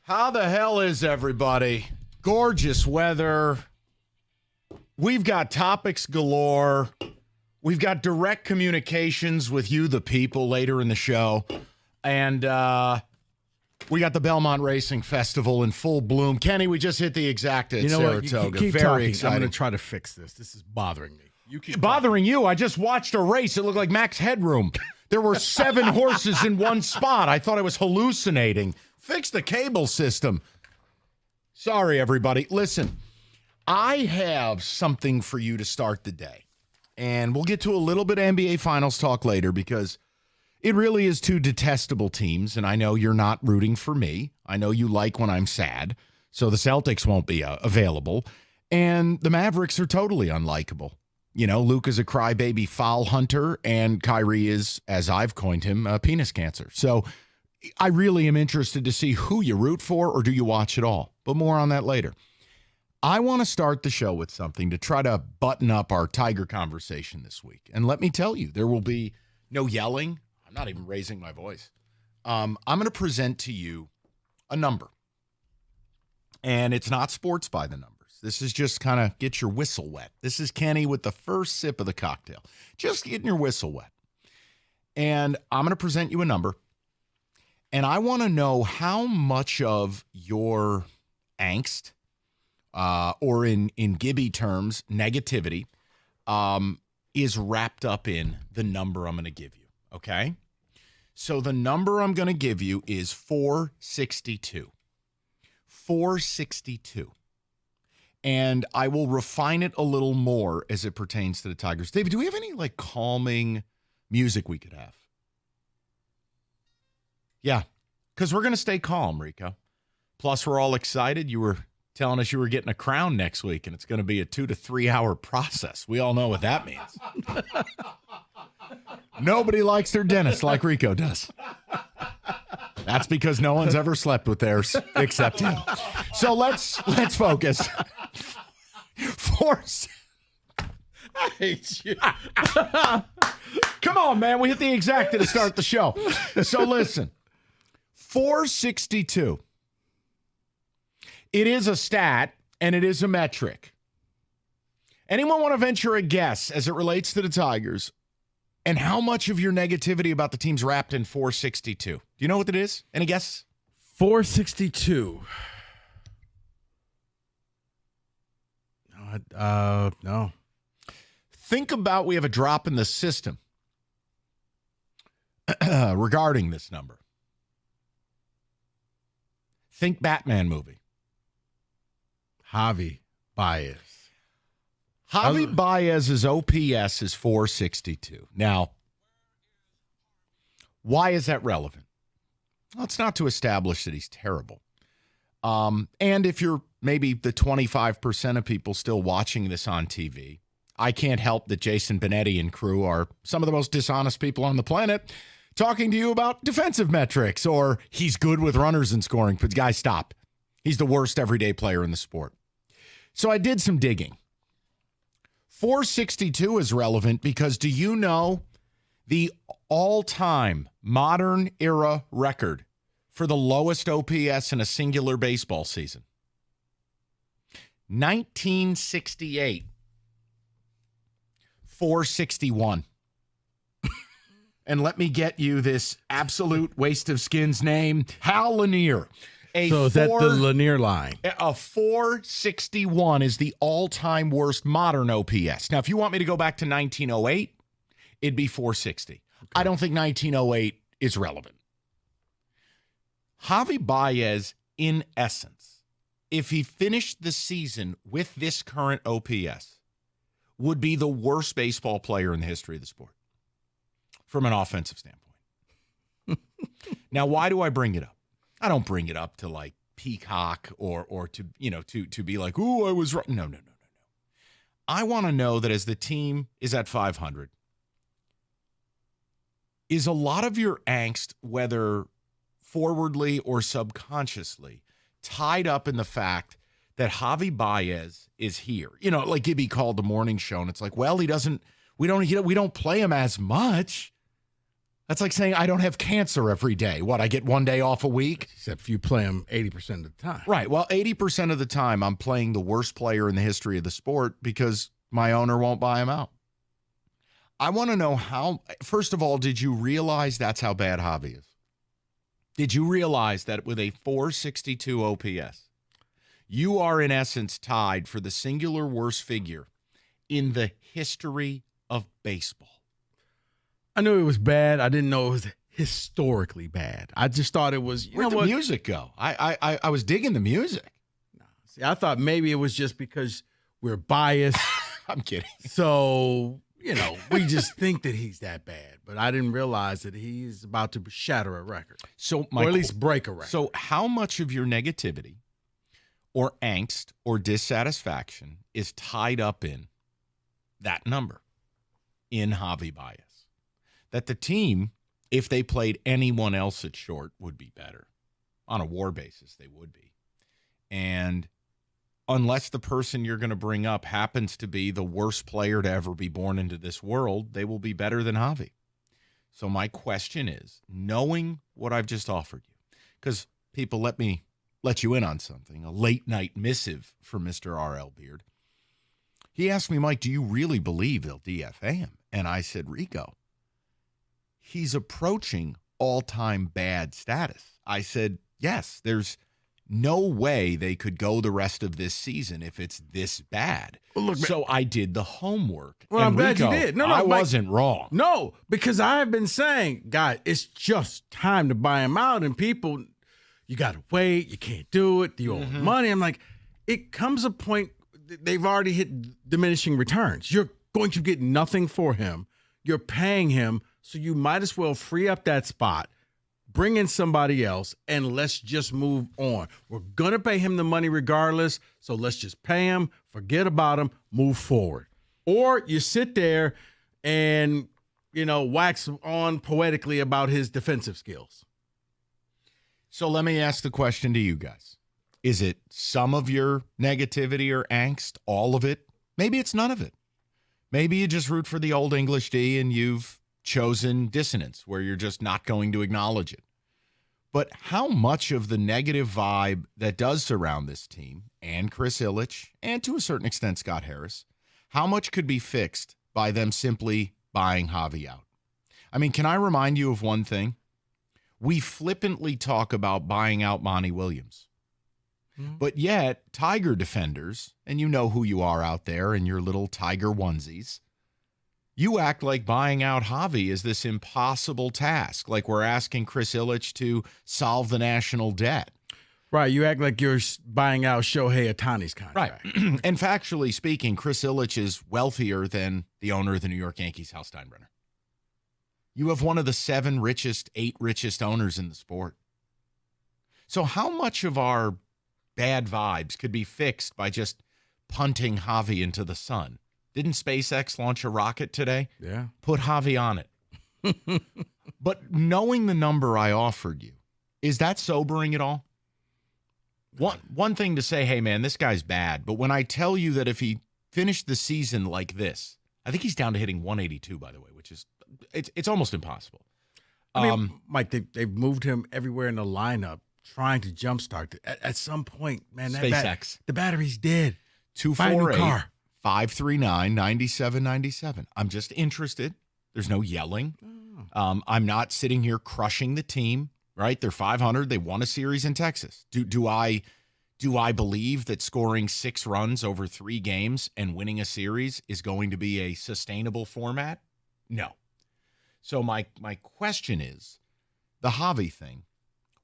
How the hell is everybody? Gorgeous weather. We've got topics galore. We've got direct communications with you, the people, later in the show. And we got the Belmont Racing Festival in full bloom. Kenny, we just hit the exacta at Saratoga. You keep Very talking. exciting. I'm going to try to fix this. This is bothering me. You keep bothering you? I just watched a race. It looked like Max Headroom. There were 7 horses in one spot. I thought I was hallucinating. Fix the cable system. Sorry, everybody. Listen, I have something for you to start the day. And we'll get to a little bit of NBA Finals talk later because it really is 2 detestable teams. And I know you're not rooting for me. I know you like when I'm sad. So the Celtics won't be available. And the Mavericks are totally unlikable. You know, Luka's a crybaby foul hunter, and Kyrie is, as I've coined him, penis cancer. So I really am interested to see who you root for, or do you watch it all? But more on that later. I want to start the show with something to try to button up our Tiger conversation this week. And let me tell you, there will be no yelling. I'm not even raising my voice. I'm going to present to you a number. And it's not sports by the numbers. This is just kind of get your whistle wet. This is Kenny with the first sip of the cocktail. Just getting your whistle wet. And I'm going to present you a number. And I want to know how much of your angst, or in Gibby terms, negativity, is wrapped up in the number I'm going to give you, okay? So the number I'm going to give you is 462. 462. And I will refine it a little more as it pertains to the Tigers. David, do we have any, calming music we could have? Yeah, because we're going to stay calm, Rico. Plus, we're all excited. You were telling us you were getting a crown next week, and it's going to be a 2 to 3 hour process. We all know what that means. Nobody likes their dentist like Rico does. That's because no one's ever slept with theirs except him. So let's focus. I hate you. Come on, man. We hit the exacta to start the show. So listen. 462. It is a stat, and it is a metric. Anyone want to venture a guess as it relates to the Tigers and how much of your negativity about the team's wrapped in 462? Do you know what it is? Any guess? 462. No. Think about we have a drop in the system regarding this number. Think Batman movie. Javi Baez. Javi Baez's OPS is 462. Now, why is that relevant? Well, it's not to establish that he's terrible. And if you're maybe the 25% of people still watching this on TV, I can't help that Jason Benetti and crew are some of the most dishonest people on the planet talking to you about defensive metrics or he's good with runners and scoring. But guys, stop. He's the worst everyday player in the sport. So I did some digging. 462 is relevant because do you know the all-time modern era record for the lowest OPS in a singular baseball season? 1968. 461. And let me get you this absolute waste of skin's name, Hal Lanier. So is that the Lanier line? A 461 is the all-time worst modern OPS. Now, if you want me to go back to 1908, it'd be 460. Okay. I don't think 1908 is relevant. Javi Baez, in essence, if he finished the season with this current OPS, would be the worst baseball player in the history of the sport from an offensive standpoint. Now, why do I bring it up? I don't bring it up to peacock or to, to be like, ooh, I was right. No. I want to know that as the team is at 500, is a lot of your angst, whether forwardly or subconsciously, tied up in the fact that Javi Baez is here? Like Gibby called the morning show, and it's like, well, we don't play him as much. That's like saying I don't have cancer every day. What, I get one day off a week? Except if you play him 80% of the time. Right. Well, 80% of the time I'm playing the worst player in the history of the sport because my owner won't buy him out. I want to know how, first of all, did you realize that's how bad Javi is? Did you realize that with a 462 OPS, you are in essence tied for the singular worst figure in the history of baseball? I knew it was bad. I didn't know it was historically bad. I just thought it was, Where'd the music go? I was digging the music. See, I thought maybe it was just because we're biased. I'm kidding. So, we just think that he's that bad. But I didn't realize that he's about to shatter a record. Or at least break a record. So how much of your negativity or angst or dissatisfaction is tied up in that number, in Javi Baez? That the team, if they played anyone else at short, would be better. On a WAR basis, they would be. And unless the person you're going to bring up happens to be the worst player to ever be born into this world, they will be better than Javi. So my question is, knowing what I've just offered you, because people, let me let you in on something, a late night missive from Mr. R.L. Beard. He asked me, Mike, do you really believe they'll DFA him? And I said, Rico, he's approaching all-time bad status. I said, yes, there's no way they could go the rest of this season if it's this bad. Well, look, so I did the homework. Well, I'm glad you did. No, I Mike, wasn't wrong. No, because I've been saying, God, it's just time to buy him out. And people, you got to wait. You can't do it. You owe money. I'm like, it comes a point, they've already hit diminishing returns. You're going to get nothing for him. You're paying him. So you might as well free up that spot, bring in somebody else, and let's just move on. We're going to pay him the money regardless, so let's just pay him, forget about him, move forward. Or you sit there and, wax on poetically about his defensive skills. So let me ask the question to you guys. Is it some of your negativity or angst, all of it? Maybe it's none of it. Maybe you just root for the old English D and you've chosen dissonance where you're just not going to acknowledge it. But how much of the negative vibe that does surround this team and Chris Ilitch and to a certain extent Scott Harris, how much could be fixed by them simply buying Javi out? I mean, can I remind you of one thing? We flippantly talk about buying out Monty Williams. But yet, Tiger defenders, and you know who you are out there in your little Tiger onesies, you act like buying out Javi is this impossible task, like we're asking Chris Ilitch to solve the national debt. Right, you act like you're buying out Shohei Ohtani's contract. Right. And factually speaking, Chris Ilitch is wealthier than the owner of the New York Yankees, Hal Steinbrenner. You have one of the 8 richest owners in the sport. So how much of our bad vibes could be fixed by just punting Javi into the sun? Didn't SpaceX launch a rocket today? Yeah. Put Javi on it. But knowing the number I offered you, is that sobering at all? One thing to say, hey, man, this guy's bad. But when I tell you that if he finished the season like this, I think he's down to hitting 182, by the way, which is it's almost impossible. I mean, Mike, they've moved him everywhere in the lineup trying to jumpstart it. At some point, man, SpaceX. The battery's dead. 248 539 9797. I'm just interested. There's no yelling. I'm not sitting here crushing the team, right? They're 500. They won a series in Texas. Do I believe that scoring 6 runs over 3 games and winning a series is going to be a sustainable format? No. So my question is, the Javi thing,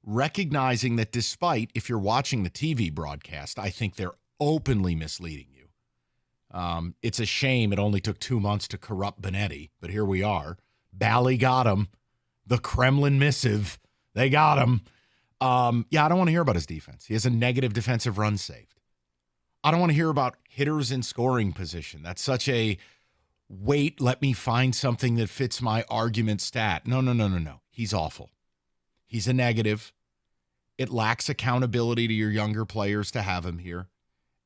recognizing that despite, if you're watching the TV broadcast, I think they're openly misleading you. It's a shame it only took 2 months to corrupt Benetti, but here we are. Bally got him. The Kremlin missive, they got him. Yeah, I don't want to hear about his defense. He has a negative defensive run saved. I don't want to hear about hitters in scoring position. That's such a wait, let me find something that fits my argument stat. No. He's awful. He's a negative. It lacks accountability to your younger players to have him here.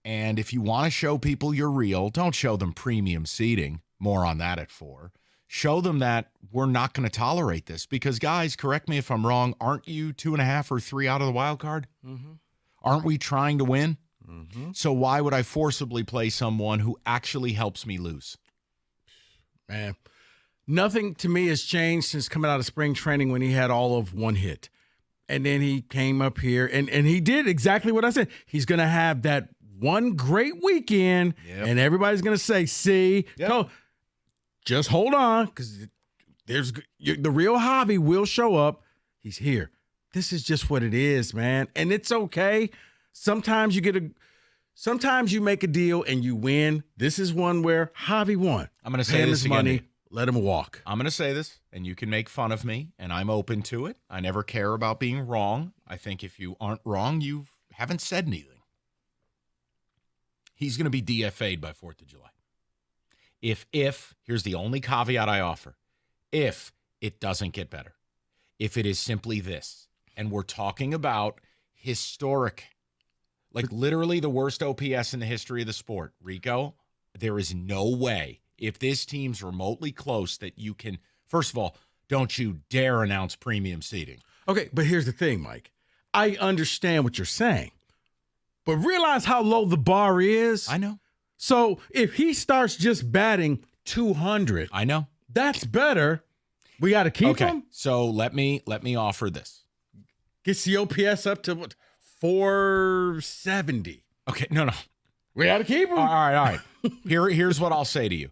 And if you want to show people you're real, don't show them premium seating. More on that at 4. show them that we're not going to tolerate this. Because, guys, correct me if I'm wrong, aren't you 2.5 or 3 out of the wild card? Mm-hmm. Aren't we trying to win? Mm-hmm. So why would I forcibly play someone who actually helps me lose? Man, nothing to me has changed since coming out of spring training when he had all of one hit. And then he came up here, and he did exactly what I said. He's going to have that one great weekend, and everybody's going to say, see, just hold on, because the real Javi will show up. He's here. This is just what it is, man. And it's okay. Sometimes you make a deal and you win. This is one where Javi won. I'm going to say this again. Money, let him walk. I'm going to say this, and you can make fun of me, and I'm open to it. I never care about being wrong. I think if you aren't wrong, you haven't said anything. He's going to be DFA'd by 4th of July. If here's the only caveat I offer, if it doesn't get better, if it is simply this, and we're talking about historic, like literally the worst OPS in the history of the sport, Rico, there is no way, if this team's remotely close, that you can, first of all, don't you dare announce premium seating. Okay, but here's the thing, Mike. I understand what you're saying, but realize how low the bar is. I know. So if he starts just batting 200, I know. That's better. We got to keep him. So let me offer this. Gets the OPS up to what, 470. Okay, no. We got to keep him. All right. Here's what I'll say to you.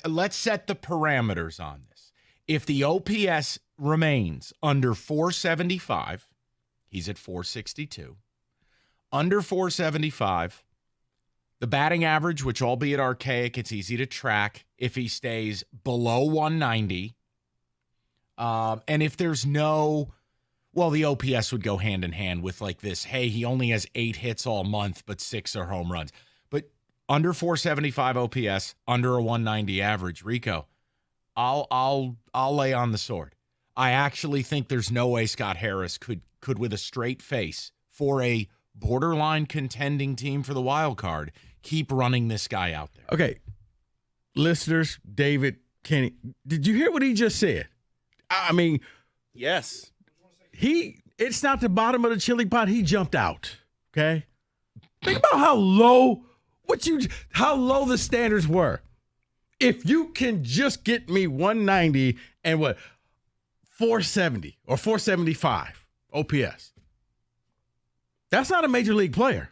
Let's set the parameters on this. If the OPS remains under 475, he's at 462. Under 475, the batting average, which albeit archaic, it's easy to track, if he stays below 190, and if there's no, well, the OPS would go hand in hand with like this, hey, he only has 8 hits all month, but 6 are home runs. But under 475 OPS, under a 190 average, Rico, I'll lay on the sword. I actually think there's no way Scott Harris could with a straight face for a borderline contending team for the wild card, keep running this guy out there. Okay. Listeners, David, Kenny, did you hear what he just said? I mean, yes. It's not the bottom of the chili pot. He jumped out. Okay. Think about how low the standards were. If you can just get me 190 and 470 or 475 OPS. That's not a major league player.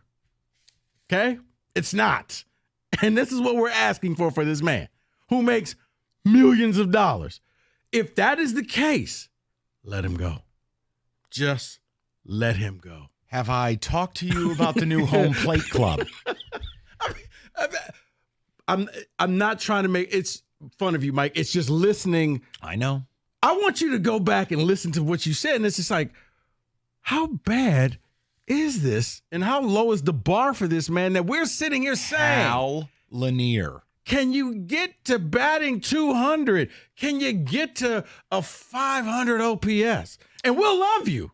Okay? It's not. And this is what we're asking for this man who makes millions of dollars. If that is the case, let him go. Just let him go. Have I talked to you about the new home plate club? I'm not trying to make it's fun of you, Mike. It's just listening. I know. I want you to go back and listen to what you said. And it's just like, how bad is this? And how low is the bar for this man that we're sitting here saying? Hal Lanier. Can you get to batting 200? Can you get to a 500 OPS? And we'll love you.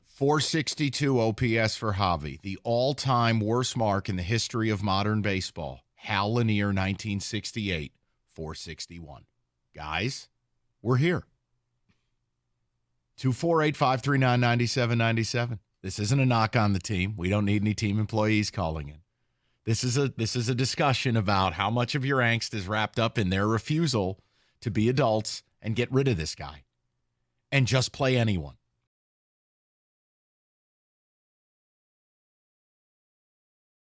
462 OPS for Javi, the all-time worst mark in the history of modern baseball. Hal Lanier, 1968, 461. Guys, we're here. 248-539-9797. This isn't a knock on the team. We don't need any team employees calling in. This is a discussion about how much of your angst is wrapped up in their refusal to be adults and get rid of this guy and just play anyone.